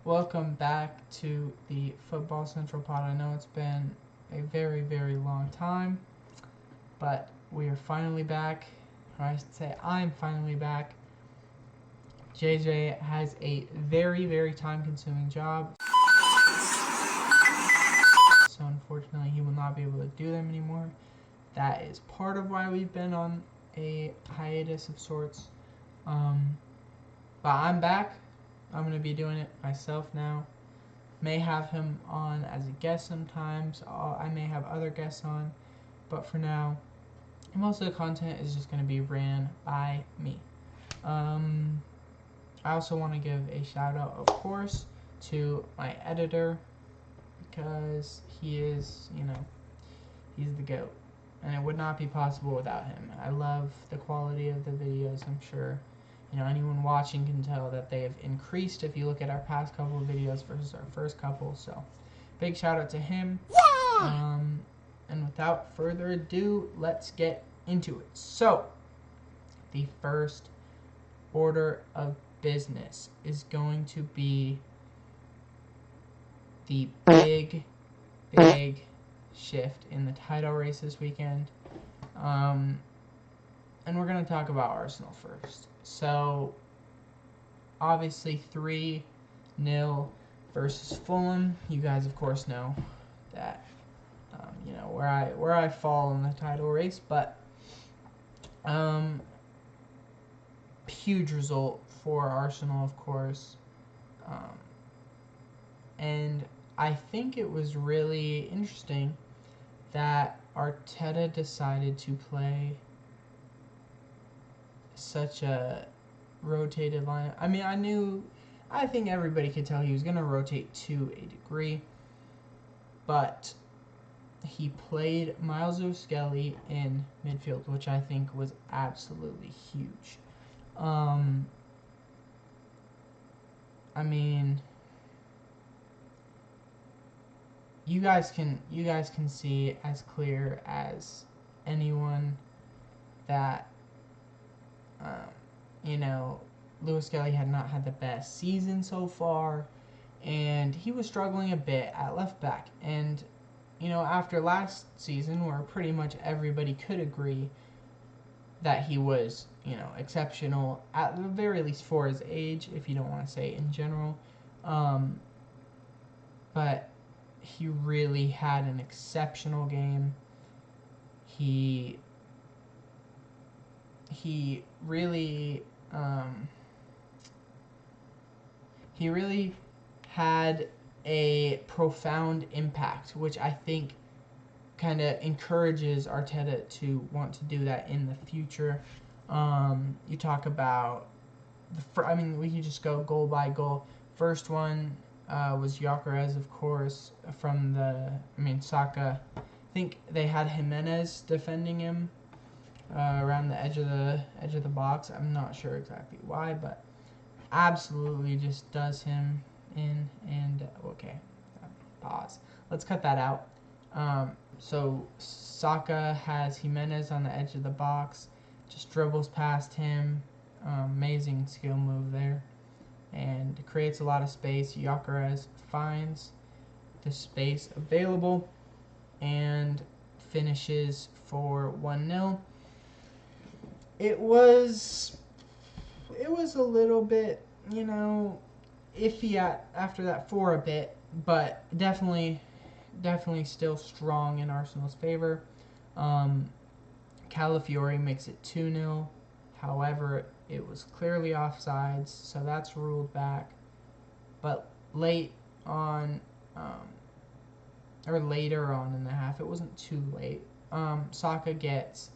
Welcome back to the Football Central Pod. I know it's been a very, very long time, but we are finally back. Or I should say, I'm finally back. JJ has a very, very time-consuming job, so unfortunately he will not be able to do them anymore. That is part of why we've been on a hiatus of sorts. But I'm back. I'm going to be doing it myself now. May have him on as a guest sometimes. I may have other guests on. But for now, most of the content is just going to be ran by me. I also want to give a shout out, of course, to my editor, because he is, he's the GOAT. And it would not be possible without him. I love the quality of the videos. I'm sure anyone watching can tell that they have increased if you look at our past couple of videos versus our first couple. So big shout out to him. Yeah! And without further ado, let's get into it. So the first order of business is going to be the big shift in the title race this weekend. And we're going to talk about Arsenal first. So, obviously 3-0 versus Fulham. You guys, of course, know that, where I fall in the title race. But, huge result for Arsenal, of course. And I think it was really interesting that Arteta decided to play such a rotated line. I mean, I think everybody could tell he was going to rotate to a degree, but he played Miles O'Skelly in midfield, which I think was absolutely huge. I mean, you guys can see as clear as anyone that Lewis Kelly had not had the best season so far, and he was struggling a bit at left back. And after last season, where pretty much everybody could agree that he was exceptional, at the very least for his age, if you don't want to say in general, but he really had an exceptional game. He really had a profound impact, which I think kind of encourages Arteta to want to do that in the future. You talk about we can just go goal by goal. First one was Gyökeres, of course, from Saka. I think they had Jimenez defending him around the edge of the box. I'm not sure exactly why, but absolutely just does him in. And okay, pause. Let's cut that out. So Saka has Jimenez on the edge of the box, just dribbles past him. Amazing skill move there, and creates a lot of space. Gyökeres finds the space available and finishes for 1-0. It was a little bit, iffy after that for a bit, but definitely still strong in Arsenal's favor. Calafiori makes it 2-0. However, it was clearly offsides, so that's ruled back. But later on in the half, it wasn't too late. Saka gets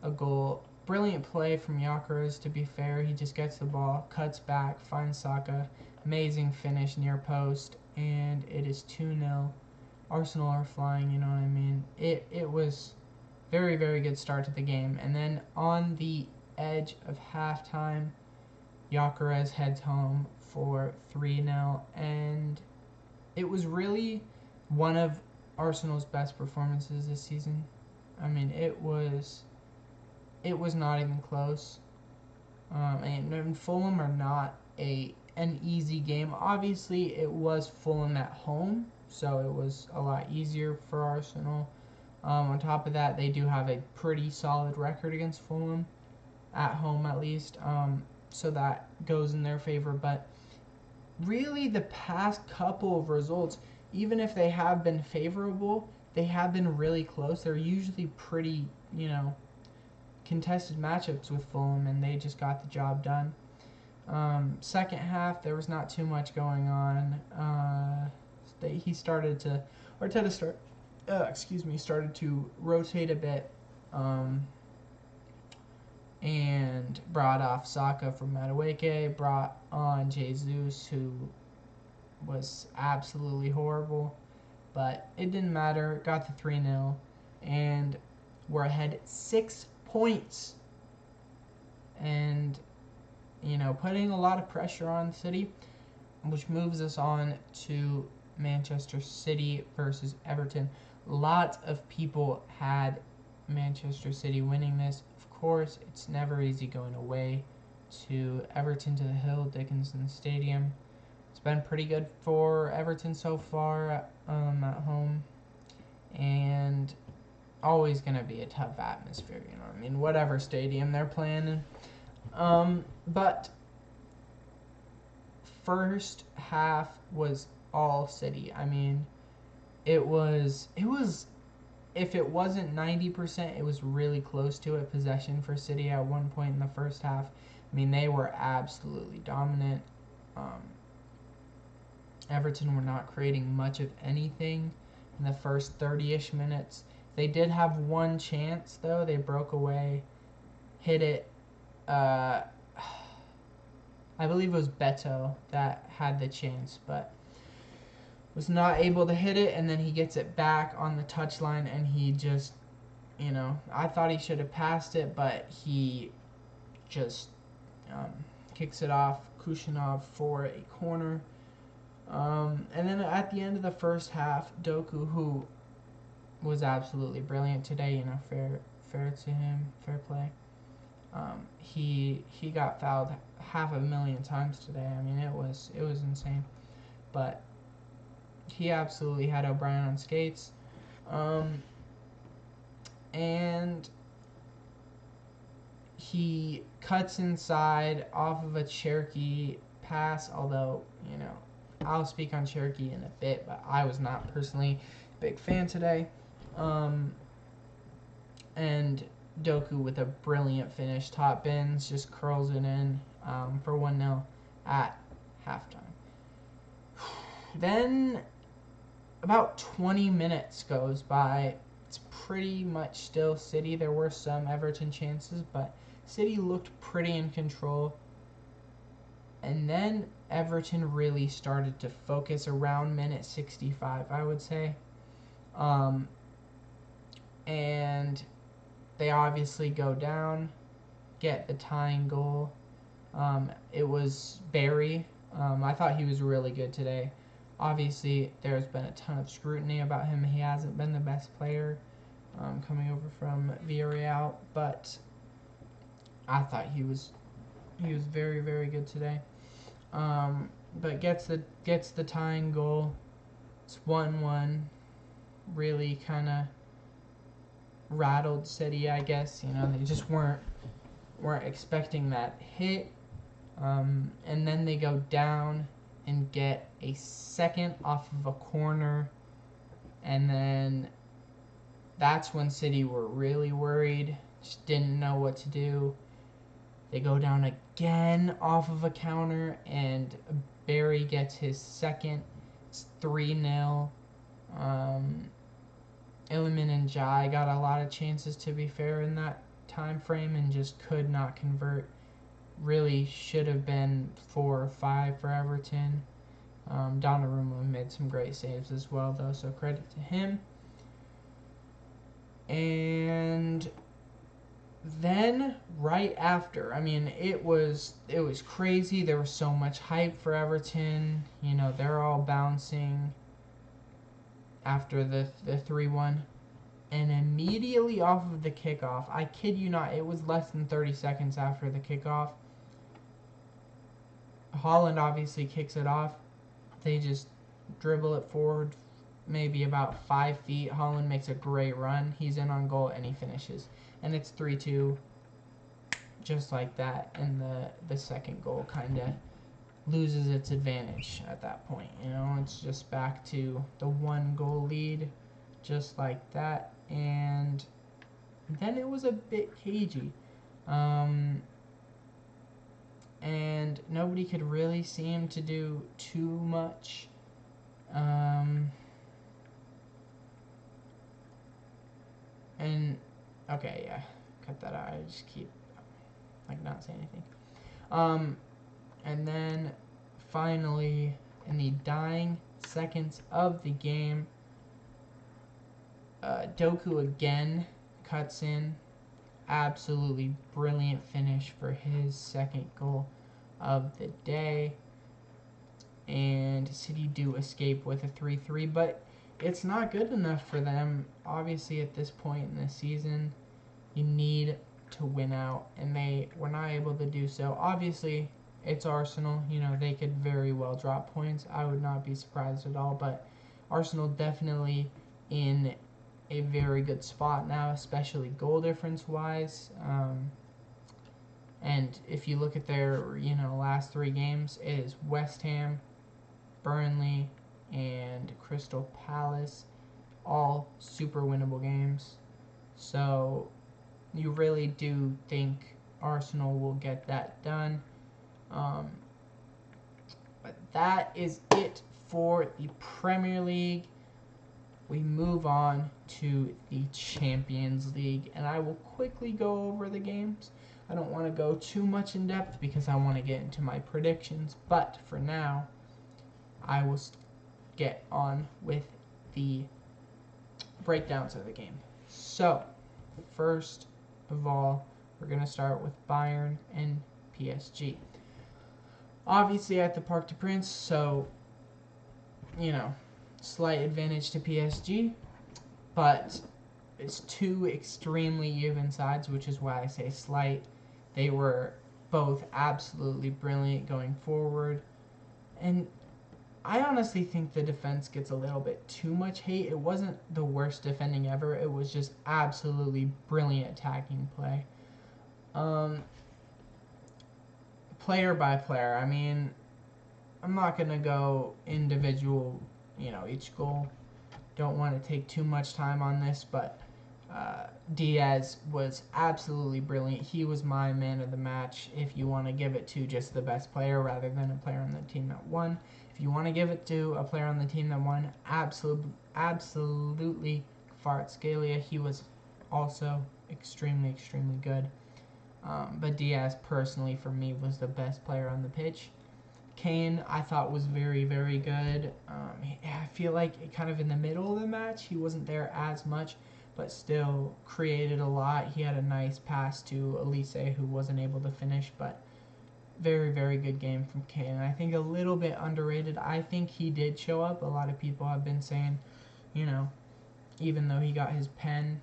a goal. Brilliant play from Gyökeres, to be fair. He just gets the ball, cuts back, finds Saka. Amazing finish near post, and it is 2-0. Arsenal are flying, you know what I mean? It was very, very good start to the game. And then on the edge of halftime, Gyökeres heads home for 3-0. And it was really one of Arsenal's best performances this season. I mean, it was not even close. And Fulham are not a an easy game. Obviously, it was Fulham at home, so it was a lot easier for Arsenal. On top of that, they do have a pretty solid record against Fulham, at home at least, so that goes in their favor. But really, the past couple of results, even if they have been favorable, they have been really close. They're usually pretty, contested matchups with Fulham, and they just got the job done. Second half, there was not too much going on. Arteta started to rotate a bit, and brought off Saka from Madueke, brought on Jesus, who was absolutely horrible, but it didn't matter. Got the 3-0, and we're ahead 6 points, and putting a lot of pressure on City, which moves us on to Manchester City versus Everton. Lots of people had Manchester City winning this. Of course, it's never easy going away to Everton, to the Hill Dickinson Stadium. It's been pretty good for Everton so far at home, and always going to be a tough atmosphere, whatever stadium they're playing in. But first half was all City. It was if it wasn't 90%, it was really close to it. Possession for City at one point in the first half. They were absolutely dominant. Everton were not creating much of anything in the first 30-ish minutes. They did have one chance, though. They broke away, hit it. I believe it was Beto that had the chance, but was not able to hit it, and then he gets it back on the touchline, and he just, I thought he should have passed it, but he just kicks it off Kushinov for a corner. And then at the end of the first half, Doku, who was absolutely brilliant today, fair to him, fair play. He got fouled 500,000 times today. It was insane, but he absolutely had O'Brien on skates. And he cuts inside off of a Cherokee pass, although, I'll speak on Cherokee in a bit, but I was not personally a big fan today. And Doku with a brilliant finish, top bins, just curls it in for 1-0 at halftime. Then about 20 minutes goes by. It's pretty much still City. There were some Everton chances, but City looked pretty in control. And then Everton really started to focus around minute 65, I would say. And they obviously go down, get the tying goal. It was Barry. I thought he was really good today. Obviously, there's been a ton of scrutiny about him. He hasn't been the best player coming over from Villarreal, but I thought he was very, very good today. But gets the tying goal. It's 1-1. Really kind of rattled City, I guess. They just weren't expecting that hit. And then they go down and get a second off of a corner, and then that's when City were really worried, just didn't know what to do. They go down again off of a counter, and Barry gets his second. It's 3-0. Illiman and Jai got a lot of chances, to be fair, in that time frame, and just could not convert. Really should have been 4 or 5 for Everton. Donnarumma made some great saves as well, though, so credit to him. And then right after, it was crazy. There was so much hype for Everton. They're all bouncing after the 3-1. And immediately off of the kickoff, I kid you not, it was less than 30 seconds after the kickoff, Holland obviously kicks it off. They just dribble it forward maybe about 5 feet. Holland makes a great run. He's in on goal and he finishes. And it's 3-2 just like that. And the second goal kind of loses its advantage at that point. You know, it's just back to the 1-goal lead just like that. And then it was a bit cagey. And nobody could really seem to do too much. And okay, yeah, cut that out. I just keep like not saying anything. And then finally, in the dying seconds of the game, Doku again cuts in. Absolutely brilliant finish for his second goal of the day. And City do escape with a 3-3, but it's not good enough for them. Obviously, at this point in the season, you need to win out, and they were not able to do so. Obviously, it's Arsenal. You know, they could very well drop points. I would not be surprised at all, but Arsenal definitely in a very good spot now, especially goal difference wise. And if you look at their, you know, last 3 games, it is West Ham, Burnley, and Crystal Palace, all super winnable games. So you really do think Arsenal will get that done. But that is it for the Premier League. We move on to the Champions League, and I will quickly go over the games. I don't want to go too much in depth because I want to get into my predictions, but for now, I will get on with the breakdowns of the game. So, first of all, we're going to start with Bayern and PSG. Obviously at the Parc des Princes, so, you know, slight advantage to PSG, but it's 2 extremely even sides, which is why I say slight. They were both absolutely brilliant going forward, and I honestly think the defense gets a little bit too much hate. It wasn't the worst defending ever. It was just absolutely brilliant attacking play. Player by player, I mean, I'm not going to go individual, you know, each goal. Don't want to take too much time on this, but Diaz was absolutely brilliant. He was my man of the match if you want to give it to just the best player rather than a player on the team that won. If you want to give it to a player on the team that won, absolutely Kvaratskhelia. He was also extremely good. But Diaz, personally, for me, was the best player on the pitch. Kane, I thought, was very good. I feel like kind of in the middle of the match, he wasn't there as much, but still created a lot. He had a nice pass to Elise, who wasn't able to finish, but very good game from Kane. I think a little bit underrated. I think he did show up. A lot of people have been saying, you know, even though he got his pen,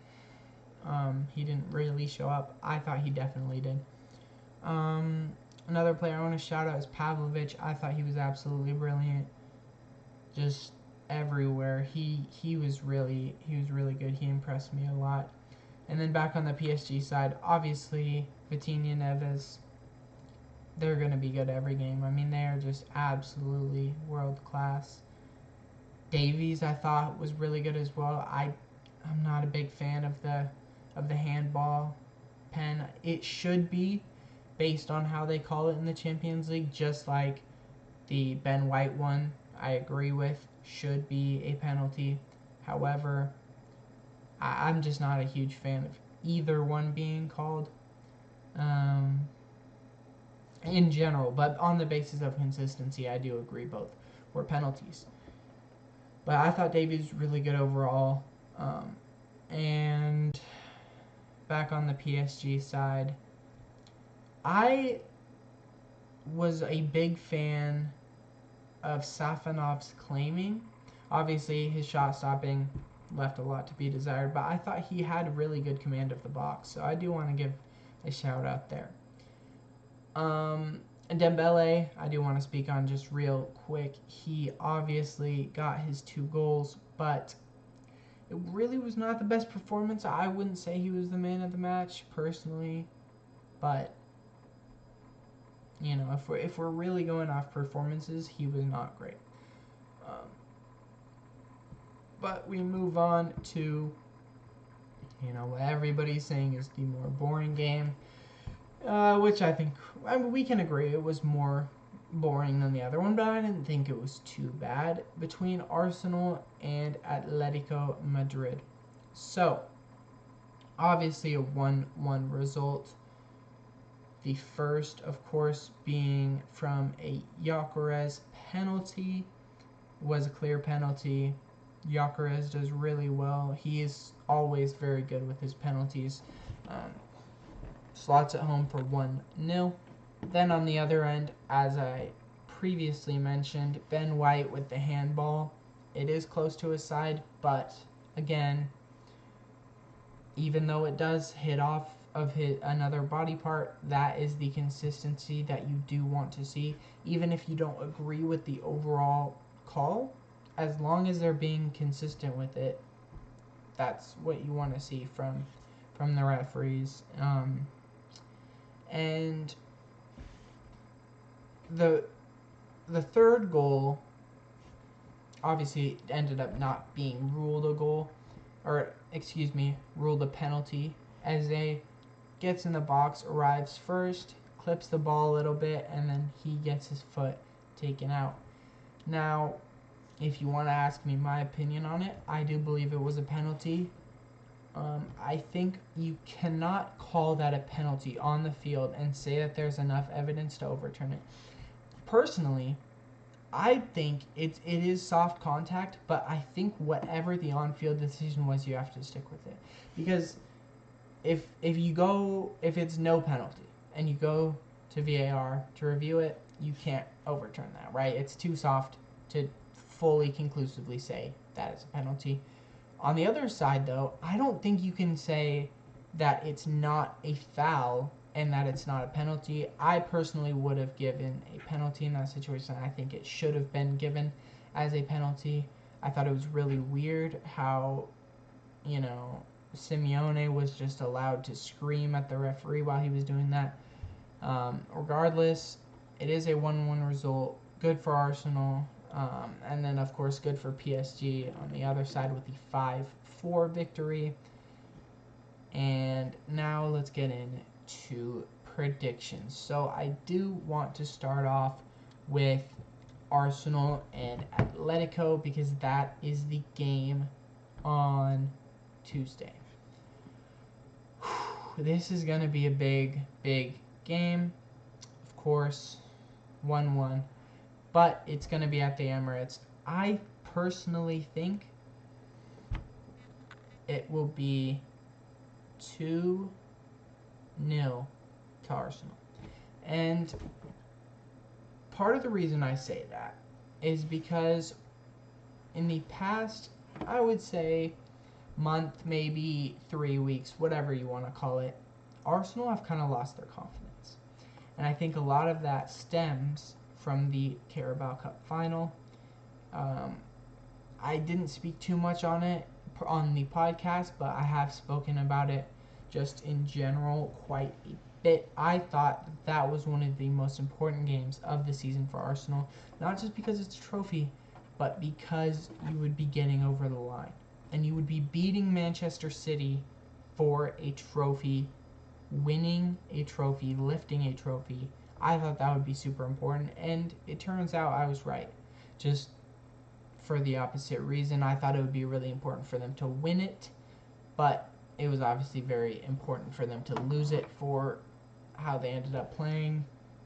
he didn't really show up. I thought he definitely did. Another player I want to shout out is Pavlovic. I thought he was absolutely brilliant. Just everywhere. He was really good. He impressed me a lot. And then back on the PSG side, obviously Vitinha, Neves, they're going to be good every game. I mean, they are just absolutely world class. Davies, I thought, was really good as well. I'm not a big fan of the handball pen. It should be, based on how they call it in the Champions League, just like the Ben White one, I agree with, should be a penalty. However, I'm just not a huge fan of either one being called in general, but on the basis of consistency, I do agree both were penalties. But I thought Davies was really good overall. And back on the PSG side, I was a big fan of Safanov's claiming. Obviously, his shot stopping left a lot to be desired, but I thought he had really good command of the box, so I do want to give a shout out there. Dembele, I do want to speak on just real quick. He obviously got his 2 goals, but it really was not the best performance. I wouldn't say he was the man of the match personally, but if we're really going off performances, he was not great. Um, but we move on to what everybody's saying is the more boring game, which I think we can agree it was more boring than the other one, but I didn't think it was too bad between Arsenal and Atletico Madrid. So, obviously a 1-1 result. The first, of course, being from a Gyökeres penalty, was a clear penalty. Gyökeres does really well. He is always very good with his penalties. Slots at home for 1-0. Then on the other end, as I previously mentioned, Ben White with the handball. It is close to his side, but again, even though it does hit off of another body part, that is the consistency that you do want to see. Even if you don't agree with the overall call, as long as they're being consistent with it, that's what you want to see from the referees. And the third goal obviously ended up not being ruled a goal, or excuse me, ruled a penalty, as they gets in the box, arrives first, clips the ball a little bit, and then he gets his foot taken out. Now, if you want to ask me my opinion on it, I do believe it was a penalty. I think you cannot call that a penalty on the field and say that there's enough evidence to overturn it. Personally, I think it is soft contact, but I think whatever the on-field decision was, you have to stick with it. Because if it's no penalty and you go to VAR to review it, you can't overturn that, right? It's too soft to fully conclusively say that it's a penalty. On the other side, though, I don't think you can say that it's not a foul and that it's not a penalty. I personally would have given a penalty in that situation. I think it should have been given as a penalty. I thought it was really weird how, Simeone was just allowed to scream at the referee while he was doing that. Regardless, it is a 1-1 result. Good for Arsenal. And then, of course, good for PSG on the other side with the 5-4 victory. And now let's get into predictions. So I do want to start off with Arsenal and Atletico because that is the game on Tuesday. This is going to be a big, big game. Of course, 1-1. But it's going to be at the Emirates. I personally think it will be 2-0 to Arsenal. And part of the reason I say that is because in the past, I would say month, maybe 3 weeks, whatever you want to call it, Arsenal have kind of lost their confidence. And I think a lot of that stems from the Carabao Cup final. I didn't speak too much on it on the podcast, but I have spoken about it just in general quite a bit. I thought that was one of the most important games of the season for Arsenal, not just because it's a trophy, but because you would be getting over the line and you would be beating Manchester City for a trophy, winning a trophy, lifting a trophy. I thought that would be super important, and it turns out I was right. Just for the opposite reason, I thought it would be really important for them to win it, but it was obviously very important for them to lose it for how they ended up playing.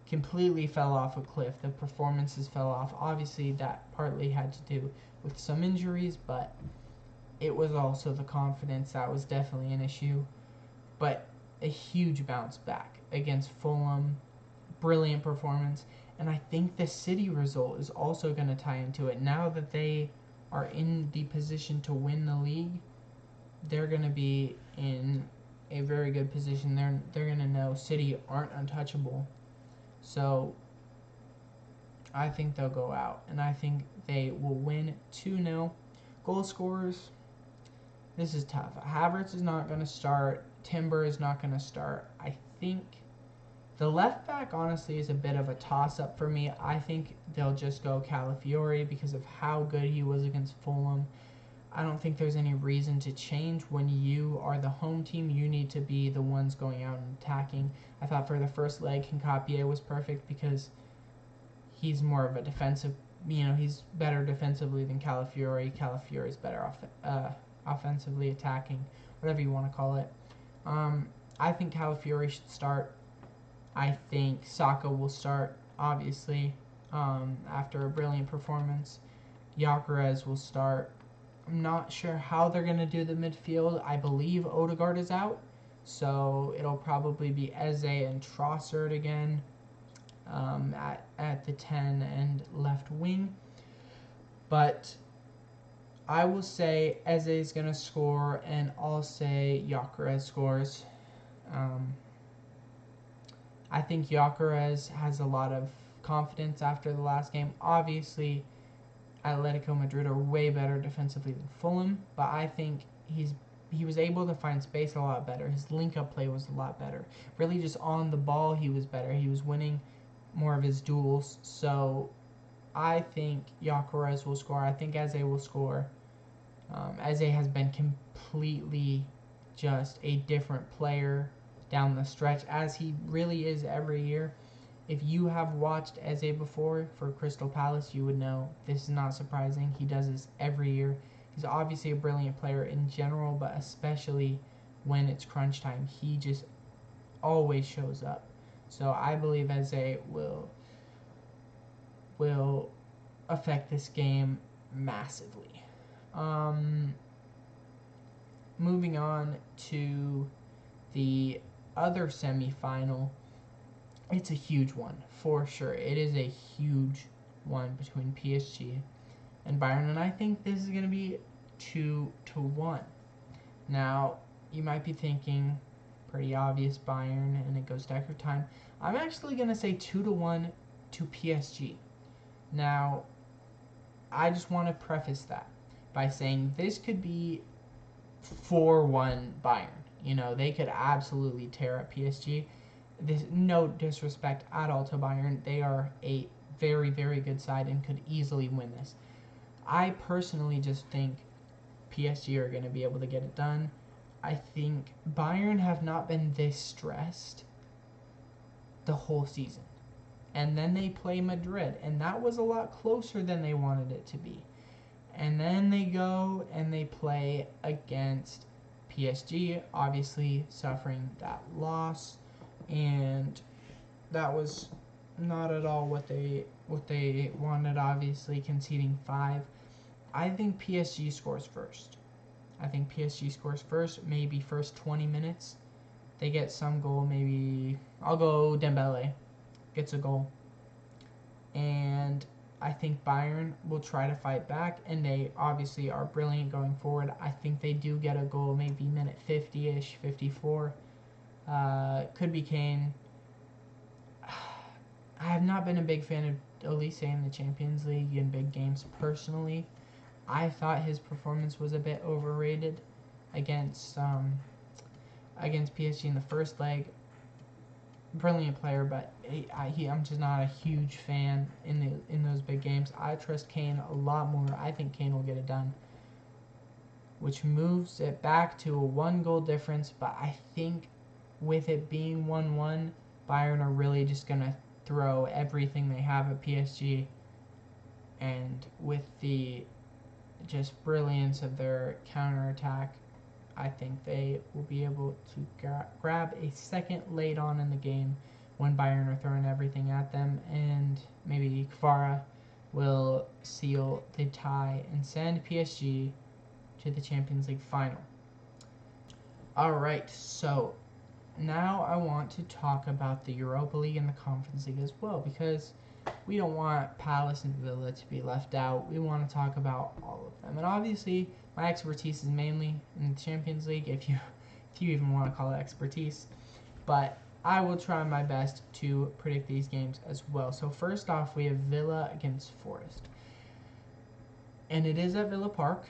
Completely fell off a cliff. The performances fell off. Obviously, that partly had to do with some injuries, but it was also the confidence that was definitely an issue. But a huge bounce back against Fulham. Brilliant performance. And I think the City result is also going to tie into it. Now that they are in the position to win the league, they're going to be in a very good position. They're going to know City aren't untouchable. So I think they'll go out, and I think they will win 2-0. Goal scorers, this is tough. Havertz is not going to start. Timber is not going to start. I think the left back, honestly, is a bit of a toss-up for me. I think they'll just go Calafiori because of how good he was against Fulham. I don't think there's any reason to change. When you are the home team, you need to be the ones going out and attacking. I thought for the first leg, Hincapié was perfect because he's more of a defensive, he's better defensively than Calafiori. Calafiori's better offensively attacking, whatever you want to call it. I think Calafiori should start. I think Saka will start, obviously, after a brilliant performance. Gyökeres will start. I'm not sure how they're going to do the midfield. I believe Odegaard is out, so it'll probably be Eze and Trossard again at the 10 and left wing. But I will say Eze is going to score, and I'll say Gyökeres scores. I think Gyökeres has a lot of confidence after the last game. Obviously, Atletico Madrid are way better defensively than Fulham, but I think he was able to find space a lot better. His link-up play was a lot better. Really just on the ball, he was better. He was winning more of his duels. So I think Gyökeres will score. I think Eze will score. Eze has been completely just a different player down the stretch, as he really is every year. If you have watched Eze before for Crystal Palace, you would know this is not surprising. He does this every year. He's obviously a brilliant player in general, but especially when it's crunch time, he just always shows up. So I believe Eze will affect this game massively. Moving on to the other semifinal. It's a huge one, for sure. It is a huge one between PSG and Bayern, and I think this is going to be 2-1. Now, you might be thinking, pretty obvious Bayern, and it goes to extra time. I'm actually going to say 2-1 to PSG. Now, I just want to preface that by saying this could be 4-1 Bayern. They could absolutely tear up PSG. There's no disrespect at all to Bayern. They are a very, very good side and could easily win this. I personally just think PSG are going to be able to get it done. I think Bayern have not been this stressed the whole season. And then they play Madrid, and that was a lot closer than they wanted it to be. And then they go and they play against PSG, obviously suffering that loss. And that was not at all what they wanted, obviously conceding 5. I think PSG scores first. Maybe first 20 minutes. They get some goal, maybe I'll go Dembele gets a goal. And I think Bayern will try to fight back, and they obviously are brilliant going forward. I think they do get a goal, maybe minute 50-ish, 54. Could be Kane. I have not been a big fan of Olise in the Champions League in big games personally. I thought his performance was a bit overrated against PSG in the first leg. Brilliant player, but I'm just not a huge fan in those big games. I trust Kane a lot more. I think Kane will get it done, which moves it back to a 1-goal difference. But I think with it being 1-1, Bayern are really just going to throw everything they have at PSG. And with the just brilliance of their counterattack, I think they will be able to grab a second late on in the game when Bayern are throwing everything at them, and maybe Kvara will seal the tie and send PSG to the Champions League final. Alright, so now I want to talk about the Europa League and the Conference League as well, because we don't want Palace and Villa to be left out. We want to talk about all of them. And obviously, my expertise is mainly in the Champions League, if you even want to call it expertise. But I will try my best to predict these games as well. So first off, we have Villa against Forest. And it is at Villa Park.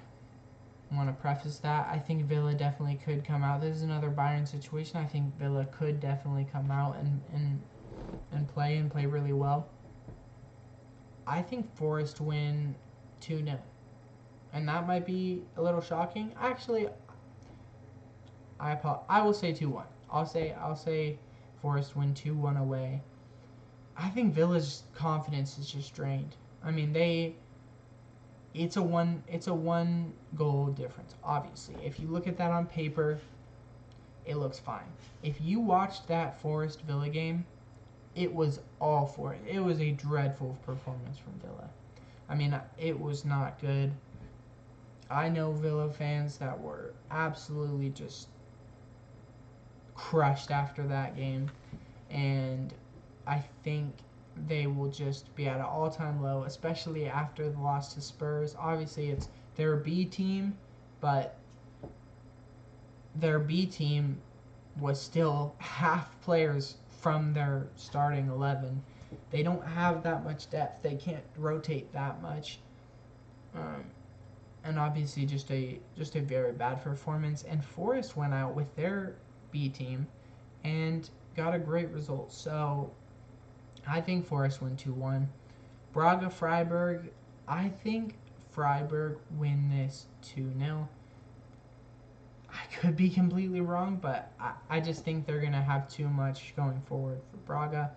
I want to preface that. I think Villa definitely could come out. This is another Bayern situation. I think Villa could definitely come out and play really well. I think Forest win 2-0. And that might be a little shocking. Actually, I will say 2-1. I'll say Forest win 2-1 away. I think Villa's confidence is just drained. I mean, it's a one goal difference, obviously. If you look at that on paper, it looks fine. If you watched that Forest Villa game, it was all for it. It was a dreadful performance from Villa. I mean, it was not good. I know Villa fans that were absolutely just crushed after that game, and I think they will just be at an all-time low, especially after the loss to Spurs. Obviously, it's their B team, but their B team was still half players from their starting 11. They don't have that much depth. They can't rotate that much. And obviously just a very bad performance. And Forest went out with their B team and got a great result. So I think Forest win 2-1. Braga Freiburg, I think Freiburg win this 2-0. I could be completely wrong, but I just think they're going to have too much going forward for Braga,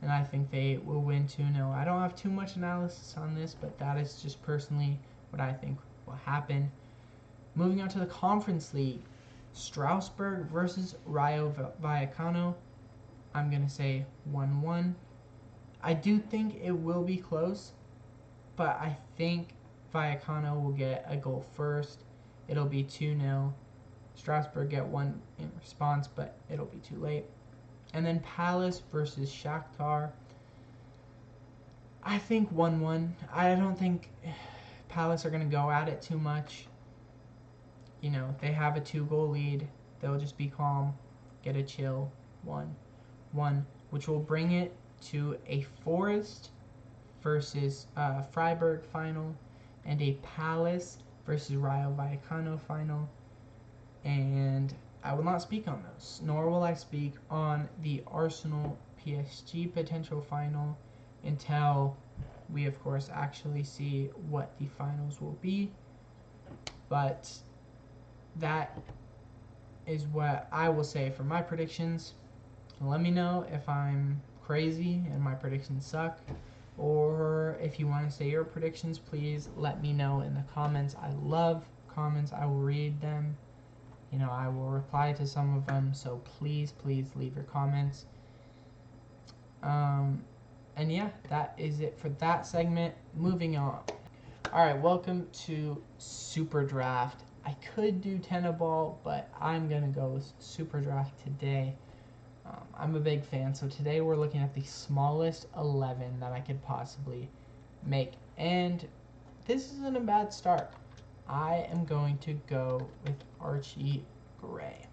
and I think they will win 2-0. I don't have too much analysis on this, but that is just personally what I think will happen. Moving on to the Conference League, Strasbourg versus Rayo Vallecano. I'm going to say 1-1. I do think it will be close, but I think Vallecano will get a goal first. It'll be 2-0. Strasbourg get one in response, but it'll be too late. And then Palace versus Shakhtar. I think 1-1. I don't think Palace are going to go at it too much. You know, they have a 2-goal lead. They'll just be calm, get a chill 1-1, which will bring it to a Forest versus Freiburg final and a Palace versus Rayo Vallecano final. And I will not speak on those, nor will I speak on the Arsenal PSG potential final until we, of course, actually see what the finals will be. But that is what I will say for my predictions. Let me know if I'm crazy and my predictions suck, or if you want to say your predictions, please let me know in the comments. I love comments. I will read them. You know, I will reply to some of them, so please leave your comments. And yeah, that is it for that segment. Moving on. Alright, welcome to Super Draft. I could do Tenna Ball, but I'm going to go with Super Draft today. I'm a big fan, so today we're looking at the smallest 11 that I could possibly make. And this isn't a bad start. I am going to go with Archie Gray.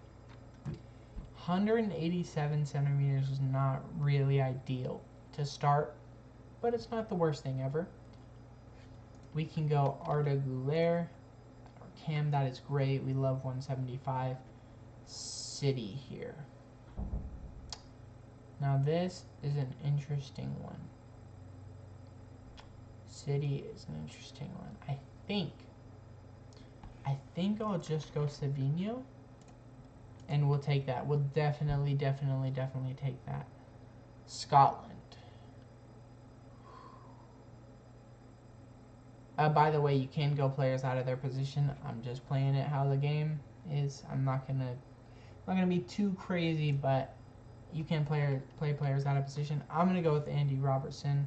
187 centimeters is not really ideal to start, but it's not the worst thing ever. We can go Arda Güler or Cam, that is great. We love 175. City here. Now this is an interesting one. City is an interesting one. I think I'll just go Savinho, and we'll take that. We'll definitely take that. Scotland. By the way, you can go players out of their position. I'm just playing it how the game is. I'm not gonna be too crazy, but you can play players out of position. I'm gonna go with Andy Robertson.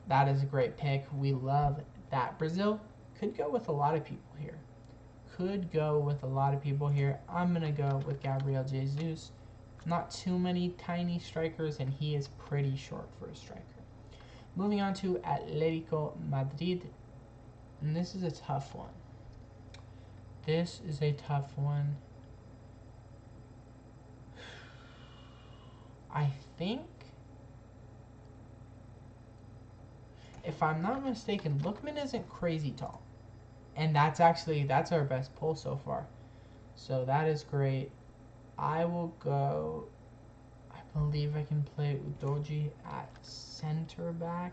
That is a great pick. We love that. Brazil could go with a lot of people here. I'm going to go with Gabriel Jesus. Not too many tiny strikers, and he is pretty short for a striker. Moving on to Atletico Madrid. And this is a tough one. I think, if I'm not mistaken, Lookman isn't crazy tall. And that's our best pull so far. So that is great. I will go, I believe I can play Udoji at center back.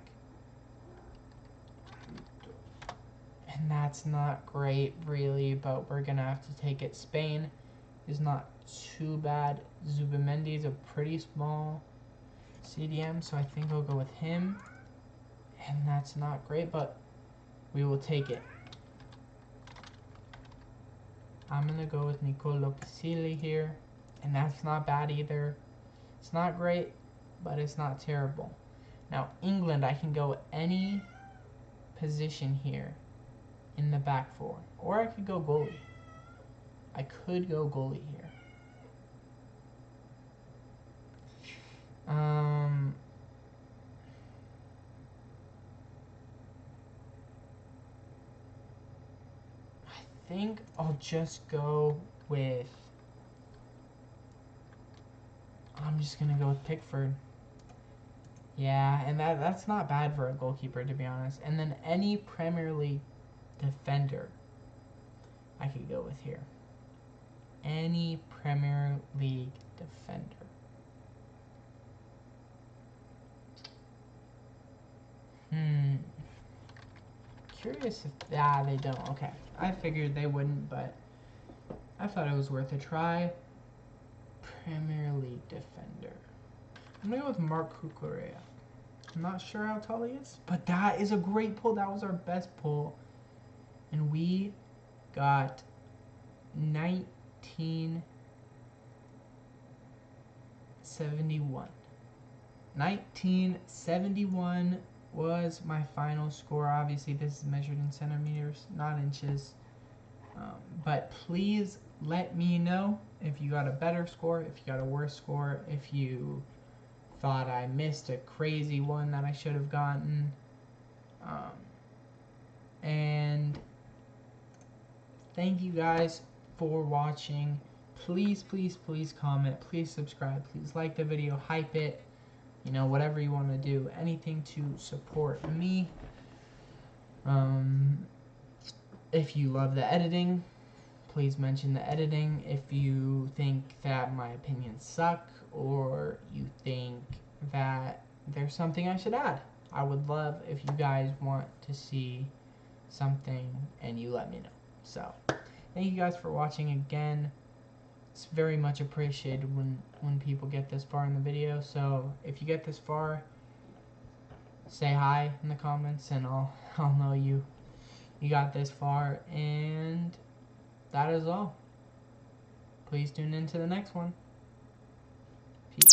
And that's not great, really, but we're going to have to take it. Spain is not too bad. Zubimendi is a pretty small CDM, so I think I'll go with him. And that's not great, but we will take it. I'm going to go with Nicolo Pisili here, and that's not bad either. It's not great, but it's not terrible. Now, England, I can go any position here in the back four, or I could go goalie. I could go goalie here. I think I'll just go with, I'm just going to go with Pickford. Yeah, and that's not bad for a goalkeeper, to be honest. And then any Premier League defender I could go with here. Any Premier League defender. Curious if, they don't. Okay. I figured they wouldn't, but I thought it was worth a try. Premier League defender. I'm going to go with Mark Cucurella. I'm not sure how tall he is, but that is a great pull. That was our best pull. And we got 1971. 1971 was my final score. Obviously, this is measured in centimeters, not inches. But please let me know if you got a better score, if you got a worse score, if you thought I missed a crazy one that I should have gotten. And thank you guys for watching. Please, please, please comment. Please subscribe. Please like the video. Hype it. You know, whatever you want to do. Anything to support me. If you love the editing, please mention the editing. If you think that my opinions suck, or you think that there's something I should add, I would love if you guys want to see something and you let me know. So, thank you guys for watching again. It's very much appreciated when people get this far in the video. So, if you get this far, say hi in the comments and I'll know you got this far. And that is all. Please tune in to the next one. Peace.